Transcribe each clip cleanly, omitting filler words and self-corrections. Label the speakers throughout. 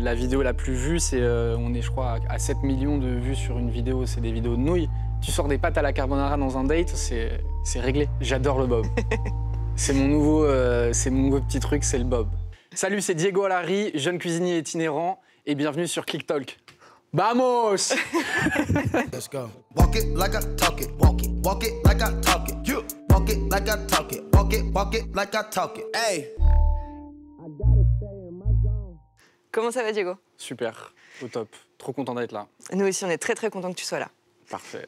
Speaker 1: la vidéo la plus vue, on est je crois à 7 millions de vues sur une vidéo, c'est des vidéos de nouilles. Tu sors des pâtes à la carbonara dans un date, c'est réglé. J'adore le bob. C'est mon nouveau petit truc, c'est le bob. Salut, c'est Diego Alari, jeune cuisinier itinérant, et bienvenue sur Click Talk. Vamos!
Speaker 2: Let's go. Walk it like I talk it. Walk it like I talk it. You walk it like I talk it. Walk it like I talk it. Hey.
Speaker 3: Comment ça va, Diego?
Speaker 1: Super, au top. Trop content d'être là.
Speaker 3: Nous aussi, on est très très contents que tu sois là.
Speaker 1: Parfait.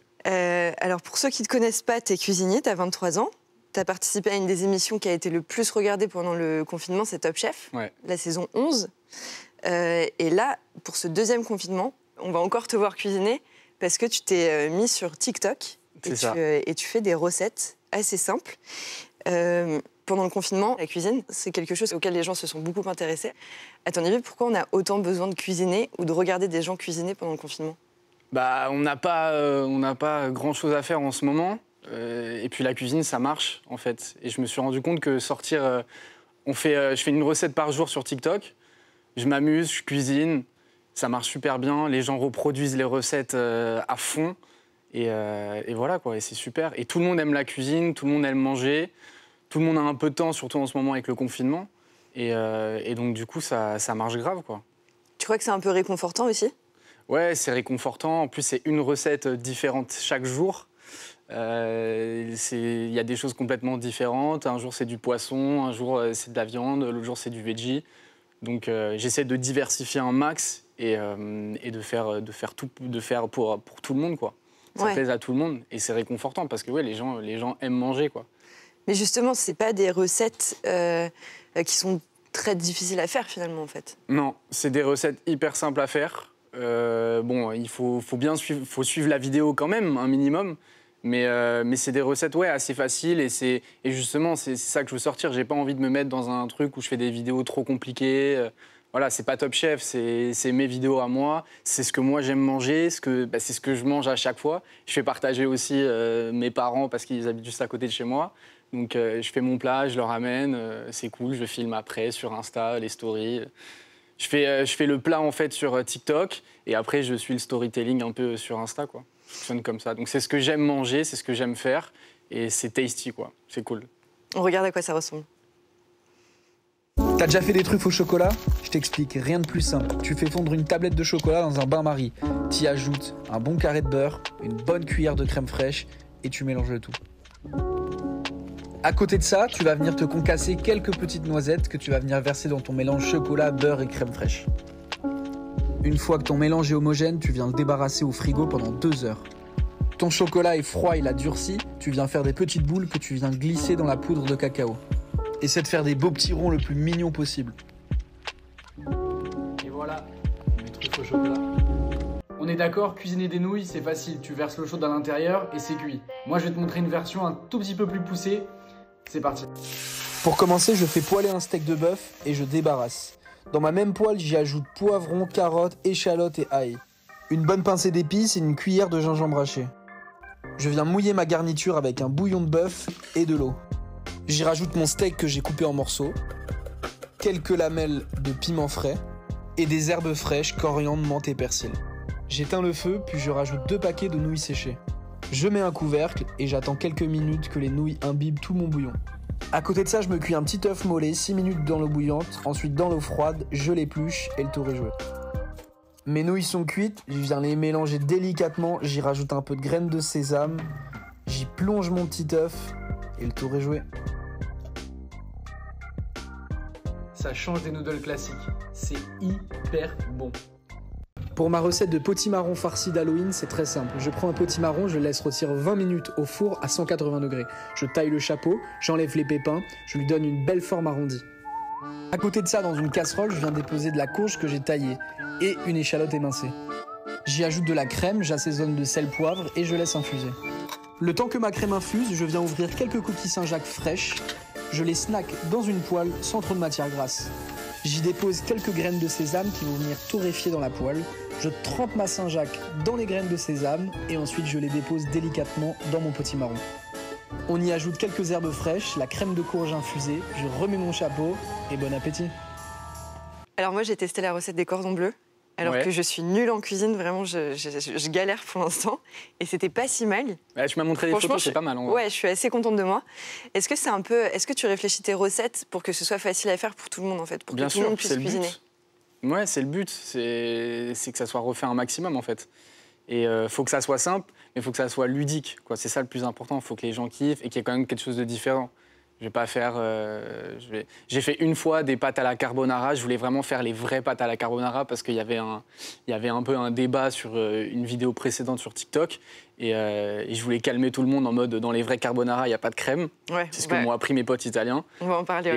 Speaker 3: Alors, pour ceux qui ne te connaissent pas, tu es cuisinier, tu as 23 ans. Tu as participé à une des émissions qui a été le plus regardée pendant le confinement, c'est Top Chef,
Speaker 1: ouais.
Speaker 3: La saison 11. Et là, pour ce deuxième confinement, on va encore te voir cuisiner parce que tu t'es mis sur TikTok et tu fais des recettes assez simples. Pendant le confinement, la cuisine, c'est quelque chose auquel les gens se sont beaucoup intéressés. À ton avis, pourquoi on a autant besoin de cuisiner ou de regarder des gens cuisiner pendant le confinement?
Speaker 1: Bah, on n'a pas grand-chose à faire en ce moment. Et puis la cuisine, ça marche, en fait. Et je me suis rendu compte que sortir... je fais une recette par jour sur TikTok. Je m'amuse, je cuisine. Ça marche super bien. Les gens reproduisent les recettes à fond. Et voilà, quoi. Et c'est super. Et tout le monde aime la cuisine, tout le monde aime manger. Tout le monde a un peu de temps, surtout en ce moment avec le confinement. Et donc, du coup, ça marche grave, quoi.
Speaker 3: Tu crois que c'est un peu réconfortant aussi?
Speaker 1: Ouais, c'est réconfortant. En plus, c'est une recette différente chaque jour. Il y a des choses complètement différentes. Un jour, c'est du poisson. Un jour, c'est de la viande. L'autre jour, c'est du veggie. Donc, j'essaie de diversifier un max et de faire pour tout le monde, quoi. Ça plaise à tout le monde. Et c'est réconfortant parce que ouais, les gens aiment manger, quoi.
Speaker 3: Mais justement, c'est pas des recettes qui sont très difficiles à faire, finalement, en fait.
Speaker 1: Non, c'est des recettes hyper simples à faire. Bon, il faut suivre la vidéo quand même, un minimum. Mais c'est des recettes assez faciles. Et justement, c'est ça que je veux sortir. J'ai pas envie de me mettre dans un truc où je fais des vidéos trop compliquées. Voilà, c'est pas Top Chef, c'est mes vidéos à moi. C'est ce que moi j'aime manger, c'est ce que je mange à chaque fois. Je fais partager aussi mes parents parce qu'ils habitent juste à côté de chez moi. Donc je fais mon plat, je le ramène, c'est cool, je filme après sur Insta, les stories. Je fais le plat en fait sur TikTok et après je suis le storytelling un peu sur Insta, quoi. Je fonctionne comme ça. Donc c'est ce que j'aime manger, c'est ce que j'aime faire et c'est tasty, quoi. C'est cool.
Speaker 3: On regarde à quoi ça ressemble.
Speaker 4: T'as déjà fait des truffes au chocolat? Je t'explique, rien de plus simple. Tu fais fondre une tablette de chocolat dans un bain-marie. T'y ajoutes un bon carré de beurre, une bonne cuillère de crème fraîche et tu mélanges le tout. À côté de ça, tu vas venir te concasser quelques petites noisettes que tu vas venir verser dans ton mélange chocolat, beurre et crème fraîche. Une fois que ton mélange est homogène, tu viens le débarrasser au frigo pendant 2 heures. Ton chocolat est froid, il a durci, tu viens faire des petites boules que tu viens glisser dans la poudre de cacao. Essaie de faire des beaux petits ronds le plus mignons possible.
Speaker 1: Et voilà, mes truffes au chocolat. On est d'accord, cuisiner des nouilles, c'est facile. Tu verses l'eau chaude à l'intérieur et c'est cuit. Moi, je vais te montrer une version un tout petit peu plus poussée. C'est parti.
Speaker 4: Pour commencer, je fais poêler un steak de bœuf et je débarrasse. Dans ma même poêle, j'y ajoute poivron, carottes, échalotes et ail. Une bonne pincée d'épices et une cuillère de gingembre haché. Je viens mouiller ma garniture avec un bouillon de bœuf et de l'eau. J'y rajoute mon steak que j'ai coupé en morceaux, quelques lamelles de piment frais et des herbes fraîches, coriandre, menthe et persil. J'éteins le feu, puis je rajoute 2 paquets de nouilles séchées. Je mets un couvercle et j'attends quelques minutes que les nouilles imbibent tout mon bouillon. À côté de ça, je me cuis un petit œuf mollet, 6 minutes dans l'eau bouillante, ensuite dans l'eau froide, je l'épluche et le tour est joué. Mes nouilles sont cuites, je viens les mélanger délicatement, j'y rajoute un peu de graines de sésame, j'y plonge mon petit œuf et le tour est joué.
Speaker 1: Ça change des noodles classiques. C'est hyper bon.
Speaker 4: Pour ma recette de potimarron farci d'Halloween, c'est très simple. Je prends un potimarron, je le laisse rôtir 20 minutes au four à 180 degrés. Je taille le chapeau, j'enlève les pépins, je lui donne une belle forme arrondie. À côté de ça, dans une casserole, je viens déposer de la courge que j'ai taillée et une échalote émincée. J'y ajoute de la crème, j'assaisonne de sel, poivre et je laisse infuser. Le temps que ma crème infuse, je viens ouvrir quelques coquilles Saint-Jacques fraîches. Je les snack dans une poêle sans trop de matière grasse. J'y dépose quelques graines de sésame qui vont venir torréfier dans la poêle. Je trempe ma Saint-Jacques dans les graines de sésame et ensuite je les dépose délicatement dans mon potimarron. On y ajoute quelques herbes fraîches, la crème de courge infusée, je remets mon chapeau et bon appétit.
Speaker 3: Alors moi, j'ai testé la recette des cordons bleus. Alors que je suis nulle en cuisine, vraiment, je galère pour l'instant. Et c'était pas si mal.
Speaker 1: Ouais, tu m'as montré des photos, c'est pas mal.
Speaker 3: Ouais, je suis assez contente de moi. Est-ce que tu réfléchis tes recettes pour que ce soit facile à faire pour tout le monde, en fait, pour que tout le monde puisse cuisiner?
Speaker 1: Ouais, c'est le but. C'est que ça soit refait un maximum, en fait. Et faut que ça soit simple, mais il faut que ça soit ludique, quoi. C'est ça le plus important. Il faut que les gens kiffent et qu'il y ait quand même quelque chose de différent. Je vais pas faire. J'ai fait une fois des pâtes à la carbonara. Je voulais vraiment faire les vraies pâtes à la carbonara parce qu'il y avait un peu un débat sur une vidéo précédente sur TikTok. Et je voulais calmer tout le monde en mode dans les vrais carbonara, il n'y a pas de crème. Ouais, c'est ce que m'ont appris mes potes italiens.
Speaker 3: On va en parler.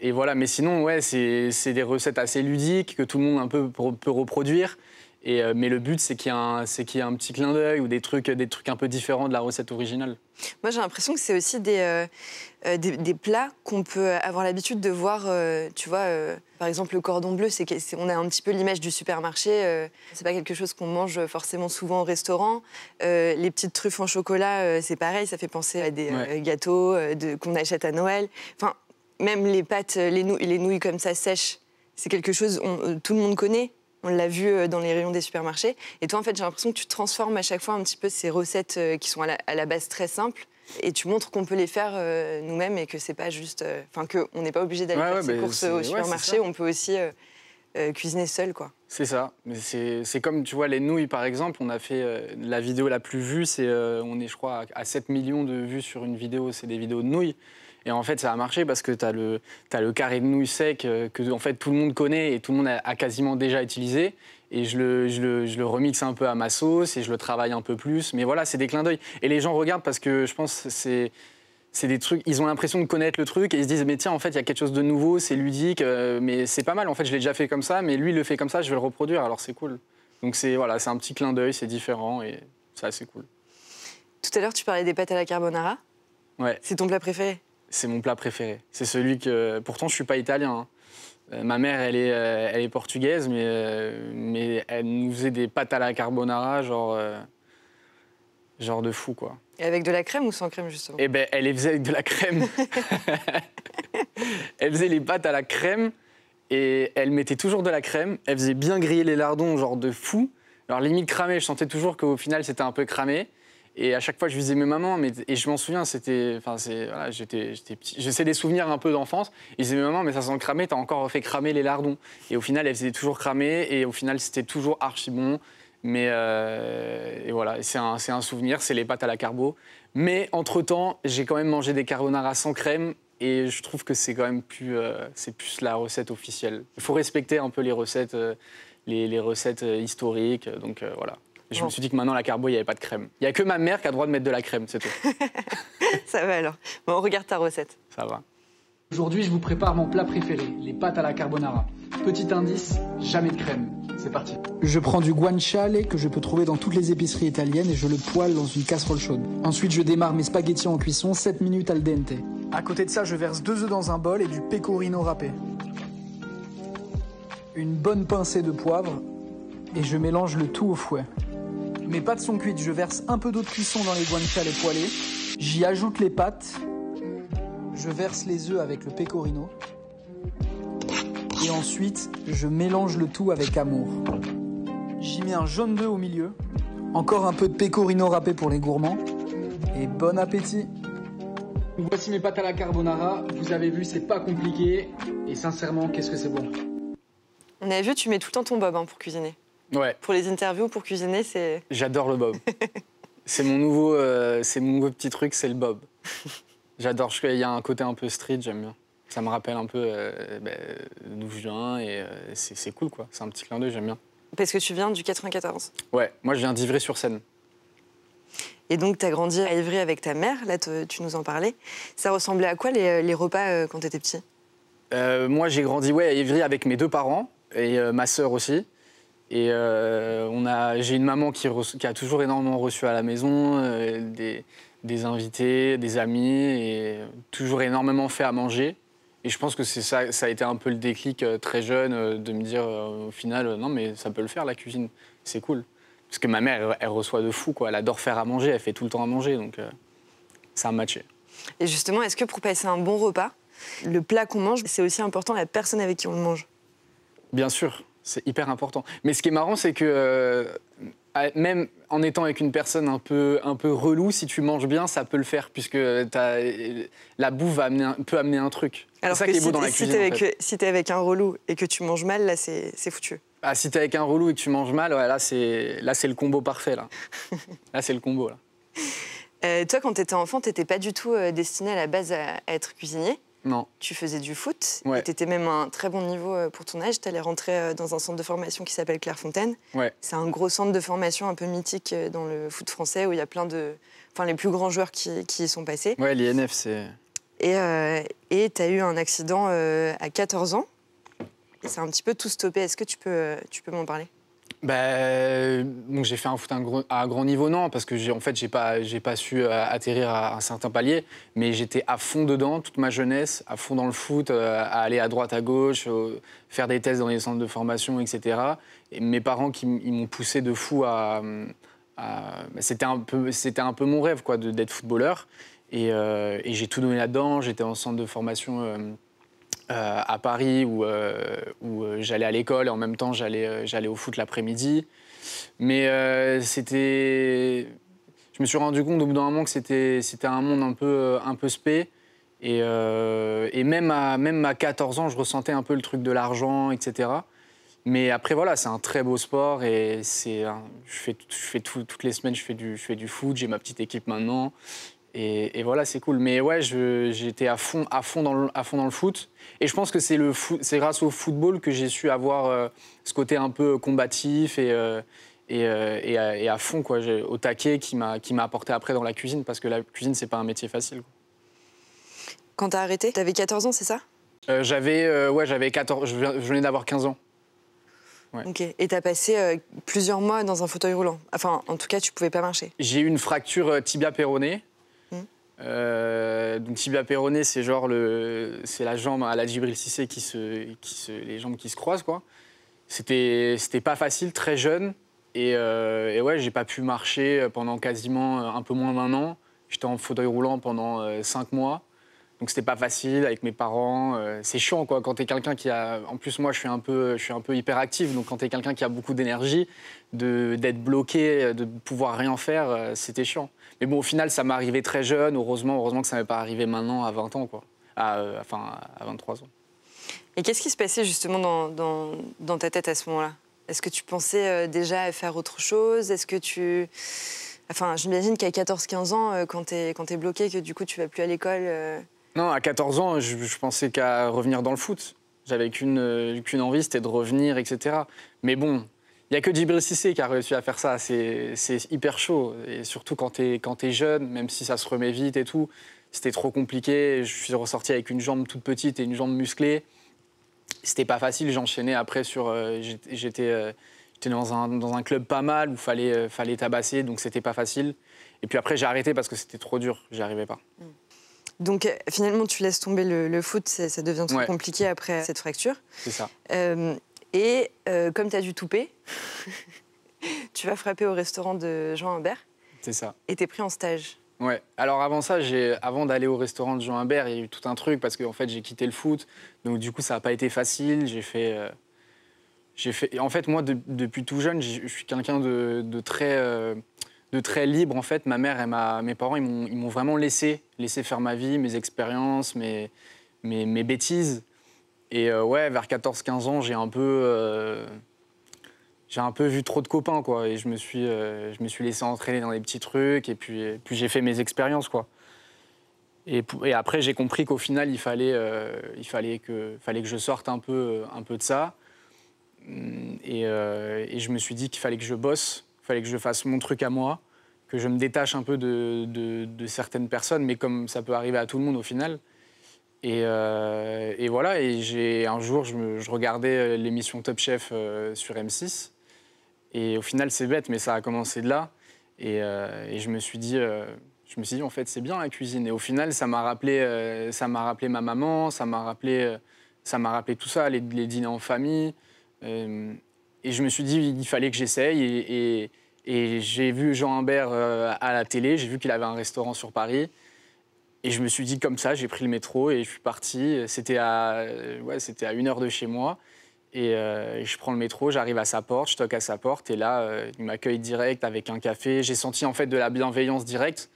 Speaker 1: Et voilà. Mais sinon, ouais, c'est des recettes assez ludiques que tout le monde un peu peut reproduire. Mais le but, c'est qu'il y ait un petit clin d'œil ou des trucs un peu différents de la recette originale.
Speaker 3: Moi, j'ai l'impression que c'est aussi des plats qu'on peut avoir l'habitude de voir. Tu vois, par exemple, le cordon bleu, on a un petit peu l'image du supermarché. C'est pas quelque chose qu'on mange forcément souvent au restaurant. Les petites truffes en chocolat, c'est pareil, ça fait penser à des gâteaux qu'on achète à Noël. Enfin, même les pâtes, les nouilles comme ça sèches, c'est quelque chose tout le monde connaît. On l'a vu dans les rayons des supermarchés. Et toi, en fait, j'ai l'impression que tu transformes à chaque fois un petit peu ces recettes qui sont à la base très simples. Et tu montres qu'on peut les faire nous-mêmes et que c'est pas juste... Enfin, qu'on n'est pas obligé d'aller faire ses courses au supermarché. On peut aussi cuisiner seul, quoi.
Speaker 1: C'est ça. Mais c'est comme, tu vois, les nouilles, par exemple. On a fait la vidéo la plus vue. On est, je crois, à 7 millions de vues sur une vidéo. C'est des vidéos de nouilles. Et en fait, ça a marché parce que t'as le carré de nouilles sec que en fait, tout le monde connaît et tout le monde a quasiment déjà utilisé. Et je le remixe un peu à ma sauce et je le travaille un peu plus. Mais voilà, c'est des clins d'œil. Et les gens regardent parce que je pense que c'est des trucs... Ils ont l'impression de connaître le truc et ils se disent « Mais tiens, en fait, il y a quelque chose de nouveau, c'est ludique, mais c'est pas mal. En fait, je l'ai déjà fait comme ça, mais lui, il le fait comme ça, je vais le reproduire, alors c'est cool. » Donc c'est un petit clin d'œil, c'est différent et c'est assez cool.
Speaker 3: Tout à l'heure, tu parlais des pâtes à la carbonara. Ouais. C'est ton plat préféré?
Speaker 1: C'est mon plat préféré. C'est celui que... Pourtant, je suis pas italien. Ma mère, elle est portugaise, mais elle nous faisait des pâtes à la carbonara, genre de fou, quoi.
Speaker 3: Et avec de la crème ou sans crème, justement?
Speaker 1: Eh ben, elle les faisait avec de la crème. Elle faisait les pâtes à la crème et elle mettait toujours de la crème. Elle faisait bien griller les lardons, genre de fou. Alors, limite cramé, je sentais toujours qu'au final, c'était un peu cramé. Et à chaque fois, je visais mes mamans, et je m'en souviens, voilà, j'étais petit. J'ai des souvenirs un peu d'enfance. Ils disaient, maman, mais ça sent cramé, t'as encore fait cramer les lardons. Et au final, elles faisaient toujours cramer, et au final, c'était toujours archi bon. Mais et voilà, c'est un souvenir, c'est les pâtes à la carbo. Mais entre-temps, j'ai quand même mangé des carbonara sans crème, et je trouve que c'est quand même c'est plus la recette officielle. Il faut respecter un peu les recettes, les recettes historiques, donc voilà. Je me suis dit que maintenant, la carbo, il n'y avait pas de crème. Il n'y a que ma mère qui a le droit de mettre de la crème, c'est tout.
Speaker 3: Ça va alors. Bon, on regarde ta recette.
Speaker 1: Ça va.
Speaker 4: Aujourd'hui, je vous prépare mon plat préféré, les pâtes à la carbonara. Petit indice, jamais de crème. C'est parti. Je prends du guanciale que je peux trouver dans toutes les épiceries italiennes et je le poêle dans une casserole chaude. Ensuite, je démarre mes spaghettis en cuisson, 7 minutes al dente. À côté de ça, je verse 2 œufs dans un bol et du pecorino râpé. Une bonne pincée de poivre et je mélange le tout au fouet. Mes pâtes sont cuites, je verse un peu d'eau de cuisson dans les guanciale poêlés. J'y ajoute les pâtes. Je verse les œufs avec le pecorino. Et ensuite, je mélange le tout avec amour. J'y mets un jaune d'œuf au milieu. Encore un peu de pecorino râpé pour les gourmands. Et bon appétit! Voici mes pâtes à la carbonara. Vous avez vu, c'est pas compliqué. Et sincèrement, qu'est-ce que c'est bon.
Speaker 3: On a vu, tu mets tout le temps ton bob pour cuisiner.
Speaker 1: Ouais.
Speaker 3: Pour les interviews, pour cuisiner, c'est...
Speaker 1: J'adore le bob. C'est mon nouveau petit truc, c'est le bob. J'adore. Il y a un côté un peu street, j'aime bien. Ça me rappelle un peu d'où je viens et c'est cool, quoi. C'est un petit clin d'œil, j'aime bien.
Speaker 3: Parce que tu viens du 94?
Speaker 1: Ouais, moi je viens d'Ivry-sur-Seine.
Speaker 3: Et donc tu as grandi à Ivry avec ta mère, là tu nous en parlais. Ça ressemblait à quoi les repas quand tu étais petit?
Speaker 1: Moi j'ai grandi à Ivry avec mes 2 parents et ma sœur aussi. Et j'ai une maman qui a toujours énormément reçu à la maison, des invités, des amis, et toujours énormément fait à manger. Et je pense que ça a été un peu le déclic très jeune de me dire au final, non mais ça peut le faire la cuisine, c'est cool. Parce que ma mère, elle reçoit de fou, quoi. Elle adore faire à manger, elle fait tout le temps à manger, donc ça a matché.
Speaker 3: Et justement, est-ce que pour passer un bon repas, le plat qu'on mange, c'est aussi important la personne avec qui on le mange?
Speaker 1: Bien sûr, c'est hyper important. Mais ce qui est marrant, c'est que même en étant avec une personne un peu relou, si tu manges bien, ça peut le faire, puisque la bouffe peut amener un truc.
Speaker 3: Alors
Speaker 1: c'est ça qui est beau dans la cuisine.
Speaker 3: Si t'es avec un relou et que tu manges mal, là, c'est foutu.
Speaker 1: Ah, si t'es avec un relou et que tu manges mal, ouais, là, c'est le combo parfait. Là, là c'est le combo. Là.
Speaker 3: Toi, quand t'étais enfant, t'étais pas du tout destiné à la base à être cuisinier.
Speaker 1: Non.
Speaker 3: Tu faisais du foot,
Speaker 1: ouais.
Speaker 3: Et t'étais même à un très bon niveau pour ton âge. T'allais rentrer dans un centre de formation qui s'appelle Clairefontaine.
Speaker 1: Ouais.
Speaker 3: C'est un gros centre de formation un peu mythique dans le foot français où il y a plein de... Enfin, les plus grands joueurs qui y sont passés.
Speaker 1: Ouais, l'INF, c'est...
Speaker 3: Et t'as eu un accident à 14 ans. Et ça a un petit peu tout stoppé. Est-ce que tu peux m'en parler ?
Speaker 1: Donc j'ai fait un foot à un grand niveau, non, parce que j'ai pas su atterrir à un certain palier, mais j'étais à fond dedans toute ma jeunesse, à fond dans le foot, à aller à droite, à gauche, faire des tests dans les centres de formation, etc. Et mes parents ils m'ont poussé de fou c'était un peu mon rêve, quoi, d'être footballeur, et j'ai tout donné là-dedans. J'étais en centre de formation à Paris où j'allais à l'école et en même temps j'allais au foot l'après-midi. Mais je me suis rendu compte au bout d'un moment que c'était un monde un peu spé. Et même à 14 ans, je ressentais un peu le truc de l'argent, etc. Mais après, voilà, c'est un très beau sport et toutes les semaines, je fais du foot. J'ai ma petite équipe maintenant. Et voilà, c'est cool. Mais ouais, j'étais à fond dans le foot. Et je pense que c'est grâce au football que j'ai su avoir ce côté un peu combatif et à fond, quoi, au taquet, qui m'a apporté après dans la cuisine. Parce que la cuisine, c'est pas un métier facile, quoi.
Speaker 3: Quand t'as arrêté, t'avais 14 ans, c'est ça ?
Speaker 1: J'avais 14, je venais d'avoir 15 ans. Ouais.
Speaker 3: Ok. Et t'as passé plusieurs mois dans un fauteuil roulant. Enfin, en tout cas, tu pouvais pas marcher.
Speaker 1: J'ai eu une fracture tibia-péroné. Donc tibia péroné, c'est la jambe à la Djibril Cissé les jambes qui se croisent, quoi. C'était pas facile, très jeune, et ouais, j'ai pas pu marcher pendant quasiment un peu moins d'1 an. J'étais en fauteuil roulant pendant 5 mois, donc c'était pas facile avec mes parents. C'est chiant, quoi, quand t'es quelqu'un qui a... En plus, moi, je suis un peu hyperactif, donc quand t'es quelqu'un qui a beaucoup d'énergie, d'être bloqué, de pouvoir rien faire, c'était chiant. Mais bon, au final, ça m'est arrivé très jeune. Heureusement que ça ne m'est pas arrivé maintenant à 20 ans, quoi. À 23 ans.
Speaker 3: Et qu'est-ce qui se passait justement dans ta tête à ce moment-là ? Est-ce que tu pensais déjà à faire autre chose ? Est-ce que tu... Enfin, j'imagine qu'à 14-15 ans, quand t'es bloqué, que du coup, tu vas plus à l'école...
Speaker 1: Non, à 14 ans, je pensais qu'à revenir dans le foot. J'avais qu'une envie, c'était de revenir, etc. Mais bon... Il n'y a que Djibril Cissé qui a réussi à faire ça, c'est hyper chaud. Et surtout quand t'es jeune, même si ça se remet vite et tout, c'était trop compliqué. Je suis ressorti avec une jambe toute petite et une jambe musclée. C'était pas facile, j'enchaînais après j'étais dans un club pas mal où fallait tabasser, donc c'était pas facile. Et puis après j'ai arrêté parce que c'était trop dur, j'y arrivais pas.
Speaker 3: Donc finalement tu laisses tomber le foot, ça devient trop compliqué après cette fracture.
Speaker 1: C'est ça.
Speaker 3: Et comme tu as dû touper, tu vas frapper au restaurant de Jean Humbert.
Speaker 1: C'est ça.
Speaker 3: Et t'es pris en stage.
Speaker 1: Ouais. Alors avant ça, avant d'aller au restaurant de Jean Humbert, il y a eu tout un truc parce qu'en fait j'ai quitté le foot, donc du coup ça n'a pas été facile. En fait, moi depuis tout jeune, je suis quelqu'un de très libre. En fait, ma mère et mes parents, ils m'ont vraiment laissé faire ma vie, mes expériences, mes bêtises. Et ouais, vers 14-15 ans, j'ai un peu vu trop de copains, quoi. Et je me suis laissé entraîner dans des petits trucs. Et puis j'ai fait mes expériences, quoi. Et après, j'ai compris qu'au final, il fallait que je sorte un peu de ça. Et je me suis dit qu'il fallait que je bosse, qu'il fallait que je fasse mon truc à moi, que je me détache un peu de certaines personnes, mais comme ça peut arriver à tout le monde au final. Et voilà, et un jour, je regardais l'émission Top Chef sur M6. Et au final, c'est bête, mais ça a commencé de là. Et je me suis dit, en fait, c'est bien la cuisine. Et au final, ça m'a rappelé ma maman, ça m'a rappelé tout ça, les dîners en famille. Et je me suis dit, il fallait que j'essaye. Et j'ai vu Jean Humbert à la télé, j'ai vu qu'il avait un restaurant sur Paris. Et je me suis dit comme ça, j'ai pris le métro et je suis parti. C'était à 1 heure de chez moi. je prends le métro, j'arrive à sa porte, je toque à sa porte et là, il m'accueille direct avec un café. J'ai senti en fait de la bienveillance directe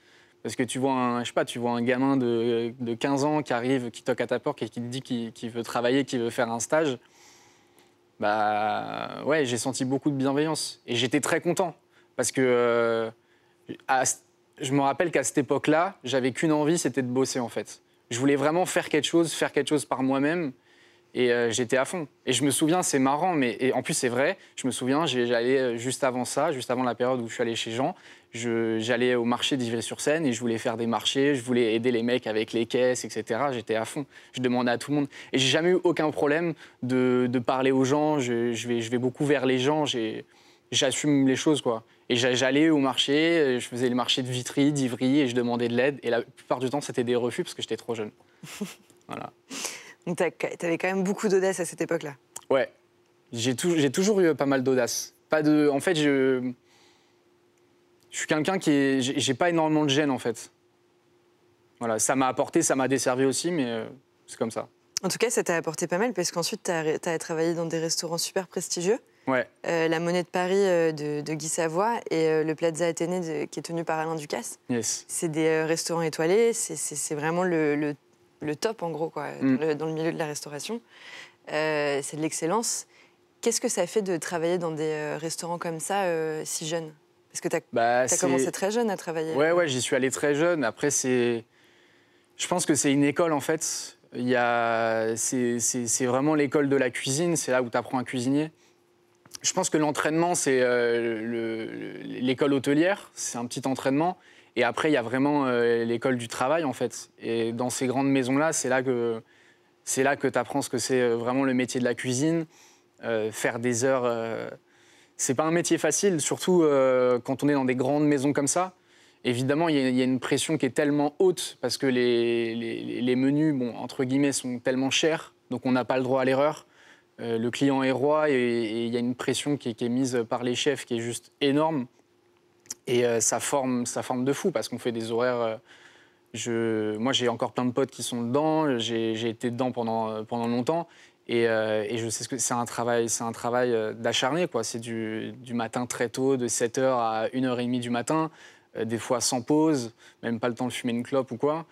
Speaker 1: parce que tu vois un gamin de 15 ans qui arrive, qui toque à ta porte et qui te dit qu'il veut travailler, qu'il veut faire un stage. Bah ouais, j'ai senti beaucoup de bienveillance et j'étais très content parce que je me rappelle qu'à cette époque-là, j'avais qu'une envie, c'était de bosser en fait. Je voulais vraiment faire quelque chose par moi-même. Et j'étais à fond. Et je me souviens, c'est marrant, mais en plus c'est vrai, je me souviens, j'allais juste avant la période où je suis allé chez Jean, j'allais au marché d'Ivry-sur-Seine et je voulais faire des marchés, je voulais aider les mecs avec les caisses, etc. J'étais à fond. Je demandais à tout le monde. Et j'ai jamais eu aucun problème de parler aux gens. Je vais beaucoup vers les gens. J'assume les choses, quoi. Et j'allais au marché, je faisais les marchés de Vitry, d'Ivry, et je demandais de l'aide. Et la plupart du temps, c'était des refus parce que j'étais trop jeune. Voilà.
Speaker 3: Donc t'avais quand même beaucoup d'audace à cette époque-là.
Speaker 1: Ouais, j'ai toujours eu pas mal d'audace. En fait, je suis quelqu'un j'ai pas énormément de gêne en fait. Voilà, ça m'a apporté, ça m'a desservi aussi, mais c'est comme ça.
Speaker 3: En tout cas, ça t'a apporté pas mal parce qu'ensuite t'as travaillé dans des restaurants super prestigieux.
Speaker 1: Ouais.
Speaker 3: La Monnaie de Paris de Guy Savoy et le Plaza Athénée qui est tenu par Alain Ducasse.
Speaker 1: Yes.
Speaker 3: C'est des restaurants étoilés, c'est vraiment le top, en gros, quoi, dans le milieu de la restauration. C'est de l'excellence. Qu'est-ce que ça fait de travailler dans des restaurants comme ça, si jeune? Parce que tu as commencé très jeune à travailler.
Speaker 1: Ouais, j'y suis allé très jeune. Après, je pense que c'est une école, en fait. C'est vraiment l'école de la cuisine. C'est là où tu apprends à cuisiner. Je pense que l'entraînement, c'est l'école hôtelière. C'est un petit entraînement. Et après, il y a vraiment l'école du travail, en fait. Et dans ces grandes maisons-là, c'est là que tu apprends ce que c'est vraiment le métier de la cuisine. Faire des heures, c'est pas un métier facile, surtout quand on est dans des grandes maisons comme ça. Évidemment, il y a une pression qui est tellement haute parce que les menus, bon, entre guillemets, sont tellement chers, donc on n'a pas le droit à l'erreur. Le client est roi et il y a une pression qui est mise par les chefs qui est juste énorme. Et ça forme de fou parce qu'on fait des horaires. Moi, j'ai encore plein de potes qui sont dedans. J'ai été dedans pendant longtemps. Et je sais que c'est un travail d'acharné, quoi. C'est du matin très tôt, de 7h à 1h30 du matin, des fois sans pause, même pas le temps de fumer une clope ou quoi.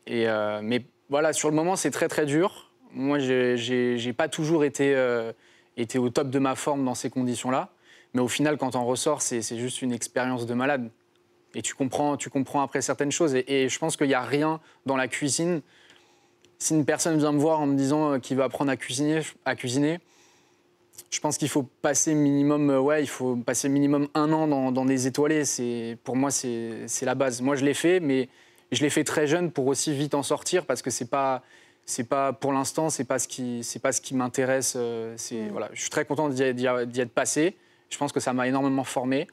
Speaker 1: Mais voilà, sur le moment, c'est très, très dur. Moi, j'ai pas toujours été au top de ma forme dans ces conditions-là. Mais au final, quand on ressort, c'est juste une expérience de malade. Et tu comprends après certaines choses. Et je pense qu'il n'y a rien dans la cuisine. Si une personne vient me voir en me disant qu'il veut apprendre à cuisiner, je pense qu'il faut passer minimum 1 an dans des étoilés. Pour moi, c'est la base. Moi, je l'ai fait, mais je l'ai fait très jeune pour aussi vite en sortir parce que c'est pas pour l'instant, c'est pas ce qui m'intéresse. Voilà, je suis très content d'y être passé. Je pense que ça m'a énormément formé.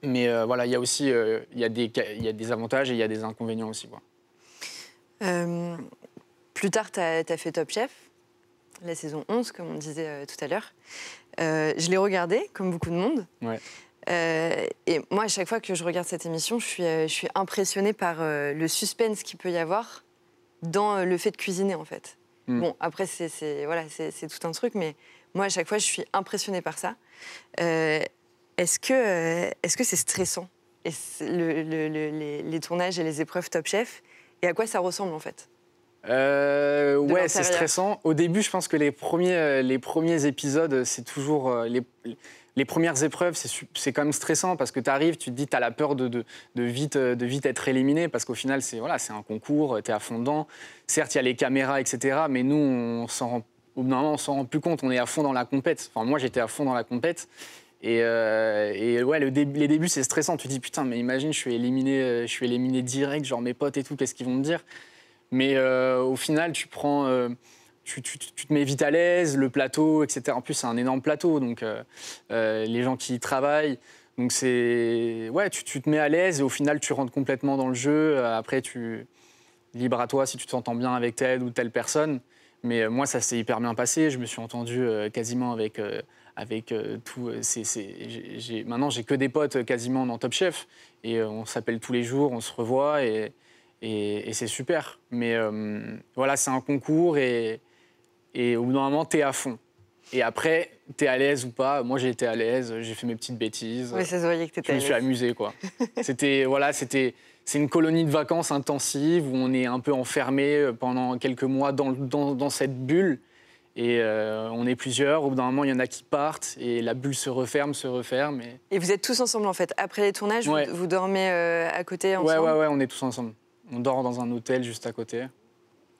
Speaker 1: Mais voilà, il y a aussi il y a des avantages et il y a des inconvénients aussi, quoi.
Speaker 3: Plus tard, tu as fait Top Chef, la saison 11, comme on disait tout à l'heure. Je l'ai regardé, comme beaucoup de monde.
Speaker 1: Ouais.
Speaker 3: Et moi, à chaque fois que je regarde cette émission, je suis impressionnée par le suspense qu'il peut y avoir dans le fait de cuisiner, en fait. Bon, après, c'est tout un truc, mais moi, à chaque fois, je suis impressionnée par ça. Est-ce que c'est stressant, les tournages et les épreuves Top Chef? Et à quoi ça ressemble, en fait?
Speaker 1: Ouais, c'est stressant. Au début, je pense que les premiers épisodes, c'est toujours... les premières épreuves, c'est quand même stressant parce que tu arrives, tu te dis, tu as la peur de vite être éliminé parce qu'au final, c'est un concours, tu es à fond dedans. Certes, il y a les caméras, etc. Mais nous, au bout d'un moment, on s'en rend plus compte. On est à fond dans la compète. Enfin, moi, j'étais à fond dans la compète. Et ouais, les débuts, c'est stressant. Tu te dis, putain, mais imagine, je suis éliminé direct, genre mes potes et tout, qu'est-ce qu'ils vont me dire? Mais au final, tu te mets vite à l'aise, le plateau, etc. En plus, c'est un énorme plateau, donc les gens qui y travaillent. Donc, ouais, tu te mets à l'aise et au final, tu rentres complètement dans le jeu. Après, libre à toi si tu t'entends bien avec telle ou telle personne. Mais moi, ça s'est hyper bien passé. Je me suis entendu quasiment avec tout. Maintenant, j'ai que des potes quasiment dans Top Chef. Et on s'appelle tous les jours, on se revoit et c'est super. Mais voilà, c'est un concours et au bout d'un moment, t'es à fond. Et après, t'es à l'aise ou pas. Moi, j'ai été à l'aise, j'ai fait mes petites bêtises.
Speaker 3: Oui, ça se voyait que t'étais
Speaker 1: Je
Speaker 3: à
Speaker 1: me
Speaker 3: l'aise.
Speaker 1: suis amusé, quoi. C'est une colonie de vacances intensive où on est un peu enfermé pendant quelques mois dans cette bulle. Et on est plusieurs. Au bout d'un moment, il y en a qui partent et la bulle se referme.
Speaker 3: Et vous êtes tous ensemble, en fait. Après les tournages,
Speaker 1: Ouais.
Speaker 3: vous dormez à côté ensemble?
Speaker 1: Ouais, on est tous ensemble. On dort dans un hôtel juste à côté.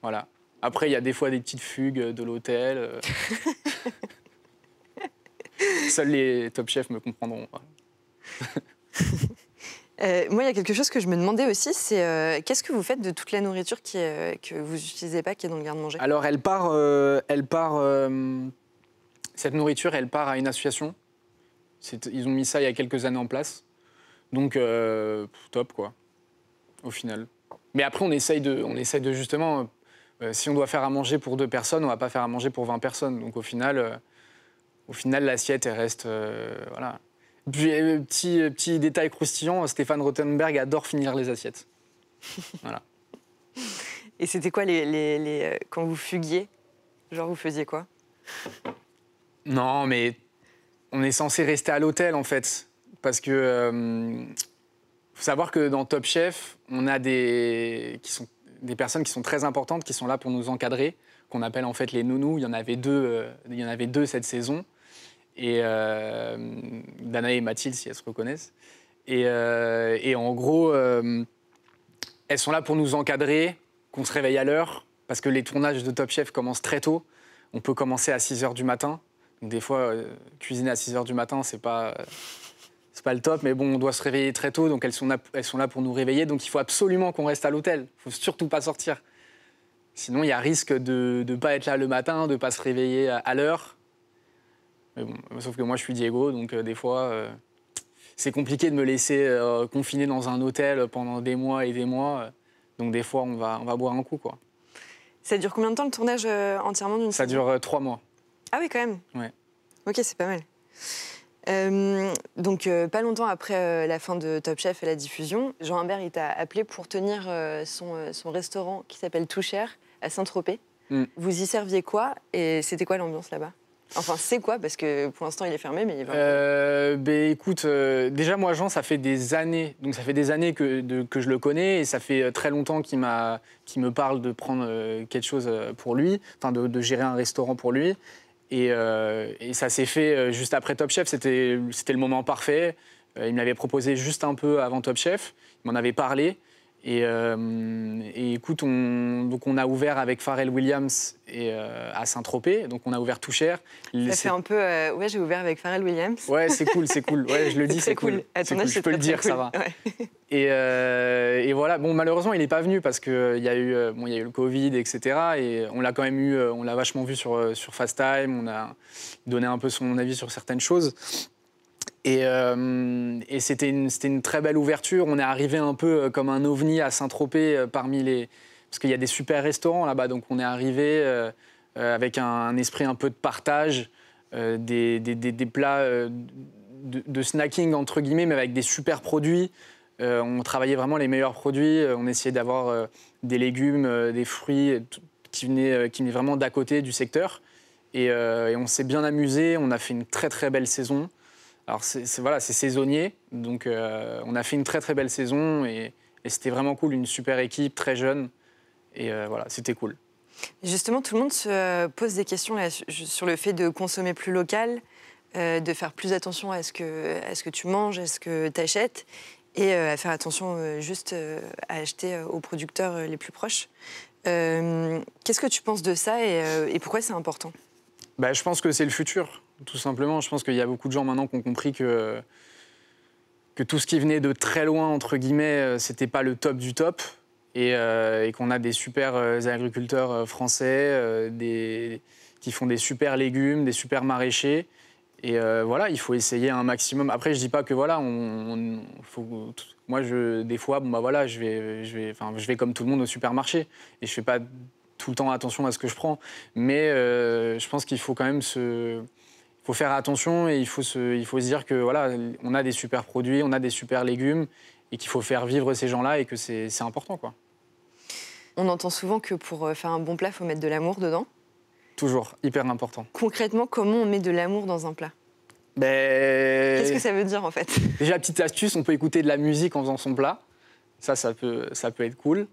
Speaker 1: Voilà. Après, il y a des fois des petites fugues de l'hôtel. Seuls les Top Chef me comprendront.
Speaker 3: Moi, il y a quelque chose que je me demandais aussi, c'est qu'est-ce que vous faites de toute la nourriture que vous n'utilisez pas, qui est dans le garde-manger?
Speaker 1: Alors, cette nourriture, elle part à une association. Ils ont mis ça il y a quelques années en place. Donc, top, quoi, au final. Mais après, on essaye de justement, si on doit faire à manger pour 2 personnes, on ne va pas faire à manger pour 20 personnes. Donc, au final, l'assiette, elle reste... voilà. Puis, petit détail croustillant, Stéphane Rothenberg adore finir les assiettes. Voilà.
Speaker 3: Et c'était quoi quand vous fuguiez? Genre, vous faisiez quoi?
Speaker 1: Non, mais on est censé rester à l'hôtel, en fait. Parce que... faut savoir que dans Top Chef, on a des personnes qui sont très importantes, qui sont là pour nous encadrer, qu'on appelle en fait les nounous. Il y en avait deux cette saison. Et Danae et Mathilde, si elles se reconnaissent. Et en gros, elles sont là pour nous encadrer, qu'on se réveille à l'heure, parce que les tournages de Top Chef commencent très tôt. On peut commencer à 6h du matin. Donc des fois, cuisiner à 6h du matin, c'est pas le top, mais bon, on doit se réveiller très tôt, donc elles sont là pour nous réveiller. Donc il faut absolument qu'on reste à l'hôtel. Il ne faut surtout pas sortir. Sinon, il y a risque de ne pas être là le matin, de ne pas se réveiller à l'heure. Mais bon, sauf que moi, je suis Diego, donc des fois, c'est compliqué de me laisser confiner dans un hôtel pendant des mois et des mois. Donc des fois, on va boire un coup, quoi.
Speaker 3: Ça dure combien de temps le tournage entièrement d'une
Speaker 1: Ça
Speaker 3: saison?
Speaker 1: dure 3 mois.
Speaker 3: Ah oui, quand même.
Speaker 1: Ouais.
Speaker 3: Ok, c'est pas mal. Donc, pas longtemps après la fin de Top Chef et la diffusion, Jean Humbert il t'a appelé pour tenir son restaurant qui s'appelle Tout Cher à Saint-Tropez. Vous y serviez quoi et c'était quoi l'ambiance là-bas? Enfin, c'est quoi? Parce que pour l'instant, il est fermé, mais il va...
Speaker 1: Écoute, déjà, moi, Jean, ça fait des années que je le connais et ça fait très longtemps qu'il me parle de prendre quelque chose pour lui, enfin de gérer un restaurant pour lui. Et ça s'est fait juste après Top Chef, c'était le moment parfait. Il me l'avait proposé juste un peu avant Top Chef, il m'en avait parlé. Et écoute, on a ouvert avec Pharrell Williams à Saint-Tropez, donc on a ouvert Tout Cher.
Speaker 3: Ça fait un peu... ouais, j'ai ouvert avec Pharrell Williams.
Speaker 1: Ouais, c'est cool. Ouais, je le dis, c'est cool.
Speaker 3: À ton âge,
Speaker 1: je peux le dire,
Speaker 3: cool.
Speaker 1: ça va.
Speaker 3: Ouais.
Speaker 1: Et voilà, bon, malheureusement, il n'est pas venu parce qu'il y a eu le Covid, etc. Et on l'a quand même eu, on l'a vachement vu sur Fast Time, on a donné un peu son avis sur certaines choses. Et c'était une très belle ouverture. On est arrivé un peu comme un ovni à Saint-Tropez parce qu'il y a des super restaurants là-bas. Donc on est arrivé avec un esprit un peu de partage, des plats de snacking entre guillemets, mais avec des super produits. On travaillait vraiment les meilleurs produits. On essayait d'avoir des légumes, des fruits qui venaient vraiment d'à côté du secteur. Et on s'est bien amusé. On a fait une très très belle saison. Alors c'est saisonnier, donc on a fait une très très belle saison et c'était vraiment cool, une super équipe, très jeune, et voilà, c'était cool.
Speaker 3: Justement, tout le monde se pose des questions là, sur le fait de consommer plus local, de faire plus attention à ce que tu manges, à ce que tu achètes, et à faire attention juste à acheter aux producteurs les plus proches. Qu'est-ce que tu penses de ça et pourquoi c'est important?
Speaker 1: Je pense que c'est le futur. Tout simplement, je pense qu'il y a beaucoup de gens maintenant qui ont compris que tout ce qui venait de très loin, entre guillemets, c'était pas le top du top. Et qu'on a des super agriculteurs français qui font des super légumes, des super maraîchers. Et voilà, il faut essayer un maximum. Après, je dis pas que voilà, moi, des fois, je vais comme tout le monde au supermarché. Et je fais pas tout le temps attention à ce que je prends. Mais je pense qu'il faut quand même faut faire attention et il faut se dire que voilà, on a des super produits, on a des super légumes et qu'il faut faire vivre ces gens-là et que c'est important, quoi.
Speaker 3: On entend souvent que pour faire un bon plat, il faut mettre de l'amour dedans.
Speaker 1: toujours, hyper important.
Speaker 3: Concrètement, comment on met de l'amour dans un plat? Qu'est-ce que ça veut dire en fait?
Speaker 1: Déjà, petite astuce, on peut écouter de la musique en faisant son plat. Ça peut être cool.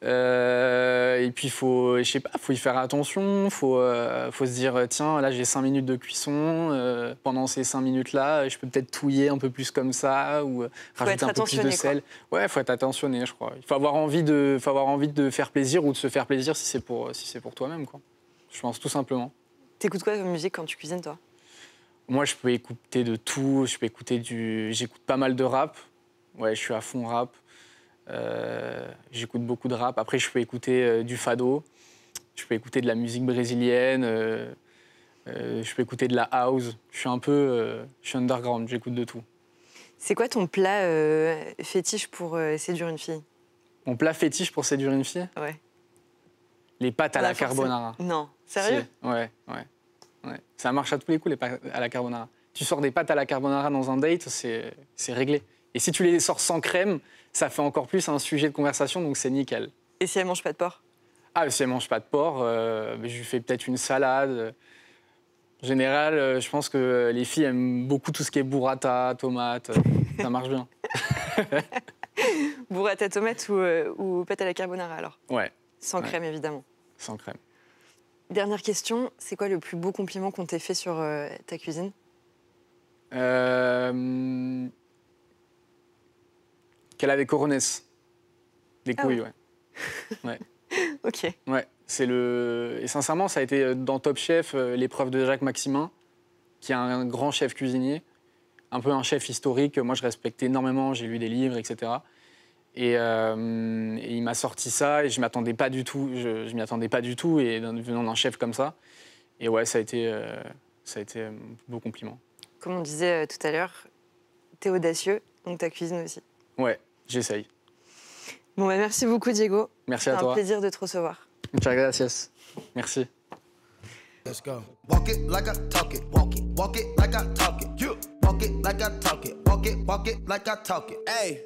Speaker 1: Et puis, faut y faire attention. Faut se dire, tiens, là, j'ai 5 minutes de cuisson. Pendant ces 5 minutes-là, je peux peut-être touiller un peu plus comme ça ou rajouter un peu plus de sel.
Speaker 3: Quoi.
Speaker 1: Ouais, faut être attentionné, je crois. Il faut avoir envie de faire plaisir ou de se faire plaisir si c'est pour toi-même, quoi. Je pense, tout simplement.
Speaker 3: T'écoutes quoi comme musique quand tu cuisines, toi?
Speaker 1: Moi, je peux écouter de tout. J'écoute pas mal de rap. Ouais, je suis à fond rap. J'écoute beaucoup de rap. Après, je peux écouter du fado. Je peux écouter de la musique brésilienne. Je peux écouter de la house. Je suis underground. J'écoute de tout.
Speaker 3: C'est quoi ton plat fétiche pour séduire une fille?
Speaker 1: Mon plat fétiche pour séduire une fille?
Speaker 3: Ouais.
Speaker 1: Les pâtes à la carbonara.
Speaker 3: Non, sérieux?
Speaker 1: Ouais. Ça marche à tous les coups, les pâtes à la carbonara. Tu sors des pâtes à la carbonara dans un date, c'est réglé. Et si tu les sors sans crème, ça fait encore plus un sujet de conversation, donc c'est nickel.
Speaker 3: Et si elle mange pas de porc?
Speaker 1: Ah, si elle mange pas de porc, je lui fais peut-être une salade. En général, je pense que les filles aiment beaucoup tout ce qui est burrata, tomate. Ça marche bien.
Speaker 3: Burrata, tomate ou pâte à la carbonara, alors?
Speaker 1: Ouais.
Speaker 3: Sans crème, évidemment.
Speaker 1: Sans crème.
Speaker 3: Dernière question, c'est quoi le plus beau compliment qu'on t'ait fait sur ta cuisine?
Speaker 1: Qu'elle avait coronesse. Des couilles, ouais.
Speaker 3: Ok.
Speaker 1: Ouais, et sincèrement, ça a été dans Top Chef, l'épreuve de Jacques Maximin, qui est un grand chef cuisinier, un peu un chef historique. Moi, je respecte énormément, j'ai lu des livres, etc. Et il m'a sorti ça et je m'y attendais pas du tout. Je m'y attendais pas du tout, et venant d'un chef comme ça. Et ouais, ça a été un beau compliment.
Speaker 3: Comme on disait tout à l'heure, t'es audacieux, donc ta cuisine aussi.
Speaker 1: Ouais, j'essaye.
Speaker 3: Bon, bah, merci beaucoup, Diego.
Speaker 1: Merci à toi.
Speaker 3: C'est un plaisir de te recevoir.
Speaker 1: Muchas gracias. Merci.
Speaker 2: Let's go. Walk it like I talk it. Walk it like I talk it. Walk it like I talk it. Walk it like I talk it. Hey.